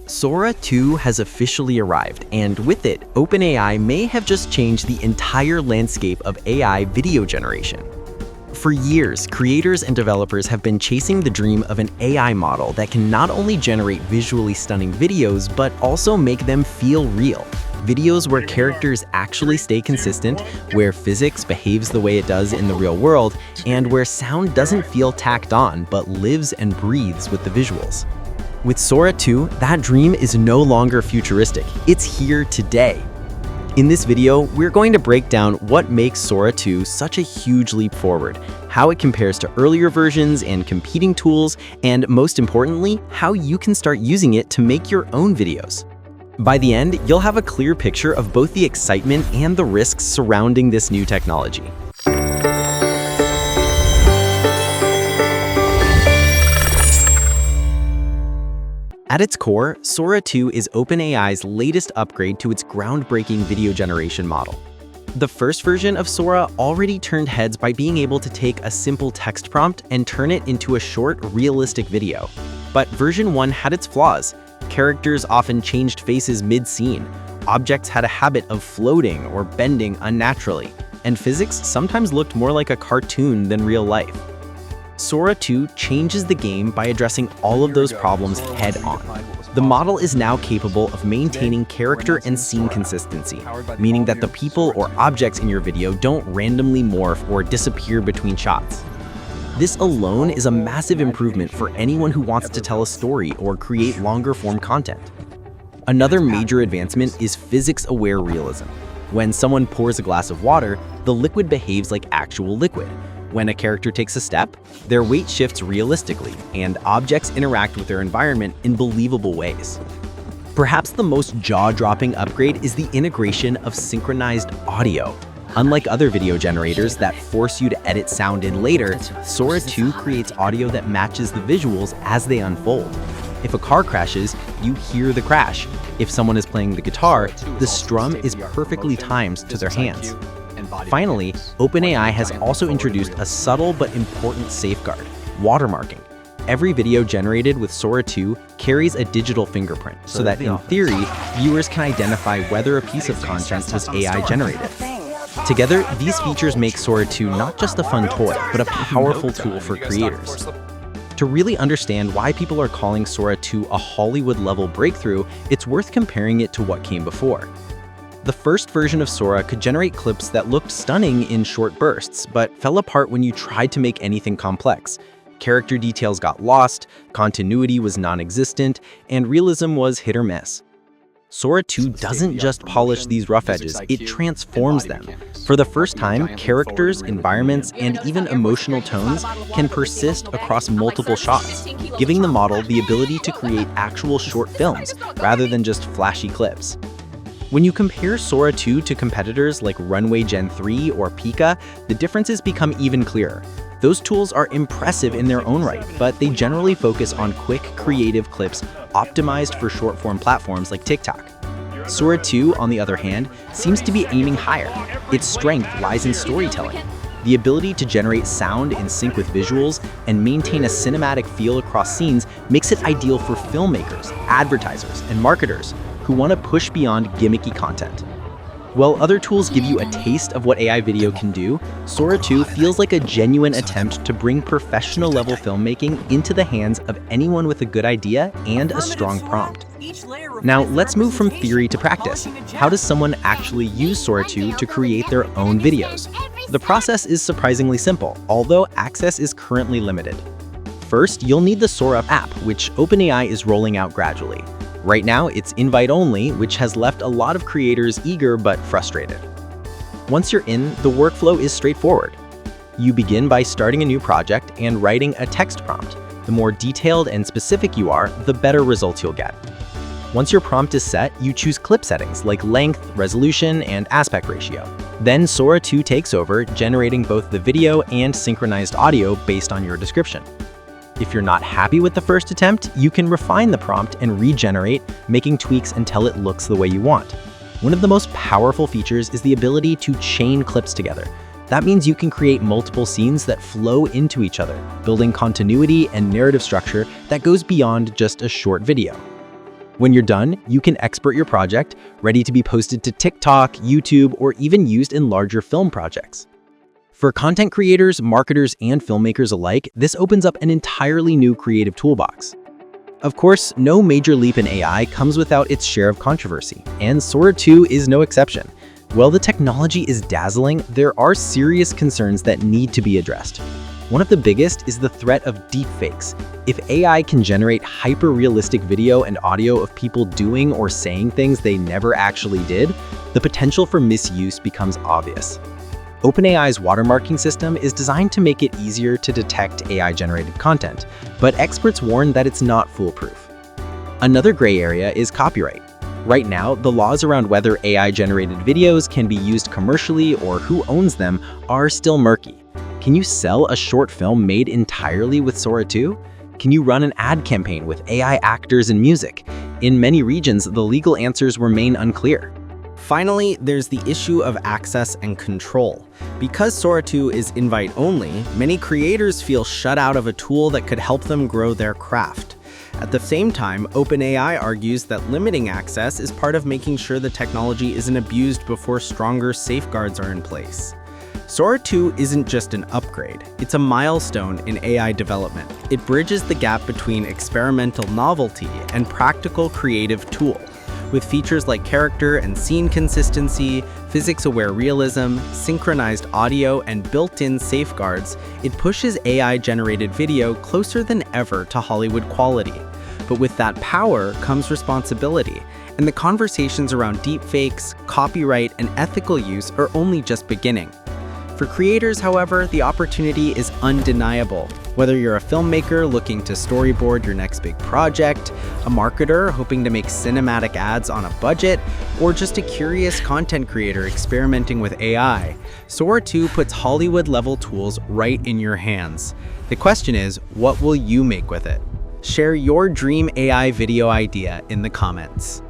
Sora 2 has officially arrived, and with it, OpenAI may have just changed the entire landscape of AI video generation. For years, creators and developers have been chasing the dream of an AI model that can not only generate visually stunning videos, but also make them feel real. Videos where characters actually stay consistent, where physics behaves the way it does in the real world, and where sound doesn't feel tacked on, but lives and breathes with the visuals. With Sora 2, that dream is no longer futuristic, it's here today. In this video, we're going to break down what makes Sora 2 such a huge leap forward, how it compares to earlier versions and competing tools, and most importantly, how you can start using it to make your own videos. By the end, you'll have a clear picture of both the excitement and the risks surrounding this new technology. At its core, Sora 2 is OpenAI's latest upgrade to its groundbreaking video generation model. The first version of Sora already turned heads by being able to take a simple text prompt and turn it into a short, realistic video. But version 1 had its flaws. Characters often changed faces mid-scene, objects had a habit of floating or bending unnaturally, and physics sometimes looked more like a cartoon than real life. Sora 2 changes the game by addressing all of those problems head-on. The model is now capable of maintaining character and scene consistency, meaning that the people or objects in your video don't randomly morph or disappear between shots. This alone is a massive improvement for anyone who wants to tell a story or create longer-form content. Another major advancement is physics-aware realism. When someone pours a glass of water, the liquid behaves like actual liquid. When a character takes a step, their weight shifts realistically, and objects interact with their environment in believable ways. Perhaps the most jaw-dropping upgrade is the integration of synchronized audio. Unlike other video generators that force you to edit sound in later, Sora 2 creates audio that matches the visuals as they unfold. If a car crashes, you hear the crash. If someone is playing the guitar, the strum is perfectly timed to their hands. Finally, OpenAI has also introduced a subtle but important safeguard: watermarking. Every video generated with Sora 2 carries a digital fingerprint, so that in theory, viewers can identify whether a piece of content was AI generated. Together, these features make Sora 2 not just a fun toy, but a powerful tool for creators. To really understand why people are calling Sora 2 a Hollywood-level breakthrough, it's worth comparing it to what came before. The first version of Sora could generate clips that looked stunning in short bursts, but fell apart when you tried to make anything complex. Character details got lost, continuity was non-existent, and realism was hit or miss. Sora 2 doesn't just polish these rough edges, it transforms them. For the first time, characters, environments, and even emotional tones can persist across multiple shots, giving the model the ability to create actual short films rather than just flashy clips. When you compare Sora 2 to competitors like Runway Gen 3 or Pika, the differences become even clearer. Those tools are impressive in their own right, but they generally focus on quick, creative clips optimized for short-form platforms like TikTok. Sora 2, on the other hand, seems to be aiming higher. Its strength lies in storytelling. The ability to generate sound in sync with visuals and maintain a cinematic feel across scenes makes it ideal for filmmakers, advertisers, and marketers who want to push beyond gimmicky content. While other tools give you a taste of what AI video can do, Sora 2 feels like a genuine attempt to bring professional-level filmmaking into the hands of anyone with a good idea and a strong prompt. Now, let's move from theory to practice. How does someone actually use Sora 2 to create their own videos? The process is surprisingly simple, although access is currently limited. First, you'll need the Sora app, which OpenAI is rolling out gradually. Right now, it's invite-only, which has left a lot of creators eager but frustrated. Once you're in, the workflow is straightforward. You begin by starting a new project and writing a text prompt. The more detailed and specific you are, the better results you'll get. Once your prompt is set, you choose clip settings like length, resolution, and aspect ratio. Then Sora 2 takes over, generating both the video and synchronized audio based on your description. If you're not happy with the first attempt, you can refine the prompt and regenerate, making tweaks until it looks the way you want. One of the most powerful features is the ability to chain clips together. That means you can create multiple scenes that flow into each other, building continuity and narrative structure that goes beyond just a short video. When you're done, you can export your project, ready to be posted to TikTok, YouTube, or even used in larger film projects. For content creators, marketers, and filmmakers alike, this opens up an entirely new creative toolbox. Of course, no major leap in AI comes without its share of controversy, and Sora 2 is no exception. While the technology is dazzling, there are serious concerns that need to be addressed. One of the biggest is the threat of deepfakes. If AI can generate hyper-realistic video and audio of people doing or saying things they never actually did, the potential for misuse becomes obvious. OpenAI's watermarking system is designed to make it easier to detect AI-generated content, but experts warn that it's not foolproof. Another gray area is copyright. Right now, the laws around whether AI-generated videos can be used commercially or who owns them are still murky. Can you sell a short film made entirely with Sora 2? Can you run an ad campaign with AI actors and music? In many regions, the legal answers remain unclear. Finally, there's the issue of access and control. Because Sora 2 is invite-only, many creators feel shut out of a tool that could help them grow their craft. At the same time, OpenAI argues that limiting access is part of making sure the technology isn't abused before stronger safeguards are in place. Sora 2 isn't just an upgrade, it's a milestone in AI development. It bridges the gap between experimental novelty and practical creative tool. With features like character and scene consistency, physics-aware realism, synchronized audio, and built-in safeguards, it pushes AI-generated video closer than ever to Hollywood quality. But with that power comes responsibility, and the conversations around deepfakes, copyright, and ethical use are only just beginning. For creators, however, the opportunity is undeniable. Whether you're a filmmaker looking to storyboard your next big project, a marketer hoping to make cinematic ads on a budget, or just a curious content creator experimenting with AI, Sora 2 puts Hollywood-level tools right in your hands. The question is, what will you make with it? Share your dream AI video idea in the comments.